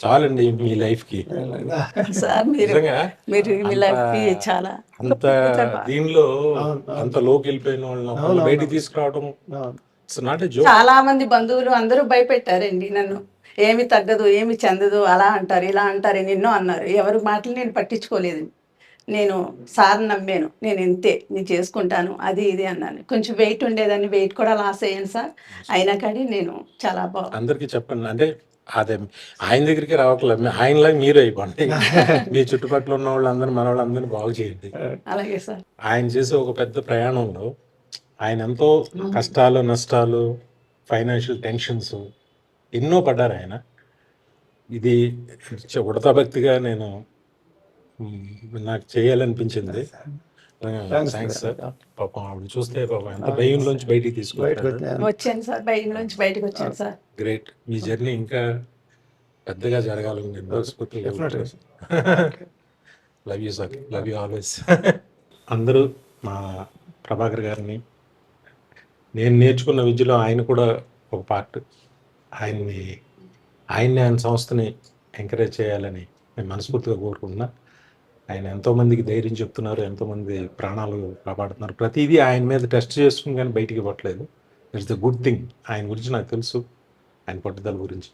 చాలండి మీ లైఫ్కి. సార్ మీరు నిజంగా మీరు మీ అంత లైఫ్కి చాలా అంత దీనిలో అంత లోకి వెళ్ళిపోయిన వాళ్ళని బయటికి తీసుకురావడం ఇట్స్ నాట్ ఎ జోక్. చాలా మంది బంధువులు అందరూ భయపెట్టారండి నన్ను. ఏమి తగ్గదు, ఏమి చెందదు, అలా అంటారు, ఇలా అంటారు, ఎన్నో అన్నారు. ఎవరి మాటలు నేను పట్టించుకోలేదు. నేను సార్ నమ్మాను. నేను ఇంతే, నేను చేసుకుంటాను, అది ఇది అన్నాను. కొంచెం వెయిట్ ఉండేదాన్ని, వెయిట్ కూడా లాస్ అయ్యాను సార్. అయినా కానీ నేను చాలా అందరికీ చెప్పండి, అంటే అదే ఆయన దగ్గరికి రావట్లేదు, ఆయనలాగా మీరు అయిపోండి. మీ చుట్టుపక్కల ఉన్న వాళ్ళందరూ మన వాళ్ళందరినీ బాగు చేయండి. అలాగే సార్. ఆయన చేసే ఒక పెద్ద ప్రయాణంలో ఆయన ఎంతో కష్టాలు, నష్టాలు, ఫైనాన్షియల్ టెన్షన్స్ ఎన్నో పడ్డారు ఆయన. ఇది ఉడతా భక్తిగా నేను నాకు చేయాలనిపించింది. Thanks sir. పాపం ఆవిడ చూస్తే పాపం ఎంత భయంలోంచి బయటికి తీసుకొచ్చారు. వచ్చాను సార్, బయట నుంచి బయటకు వచ్చాను సార్. గ్రేట్. మీ జర్నీ ఇంకా పెద్దగా జరగాలని నేను మనస్ఫూర్తిగా love you sir, love you always. అందరూ మా ప్రభాకర్ గారిని, నేను నేర్చుకున్న విద్యలో ఆయన కూడా ఒక పార్ట్. ఆయన సంస్థని ఎంకరేజ్ చేయాలని నేను మనస్ఫూర్తిగా కోరుకుంటున్నా. ఆయన ఎంతోమందికి ధైర్యం చెప్తున్నారు, ఎంతోమంది ప్రాణాలు కాపాడుతున్నారు. ప్రతిదీ ఆయన మీద టెస్ట్ చేసుకుని కానీ బయటికి ఇవ్వట్లేదు. It's the good thing. ఆయన గురించి నాకు తెలుసు, ఆయన పట్టుదల గురించి.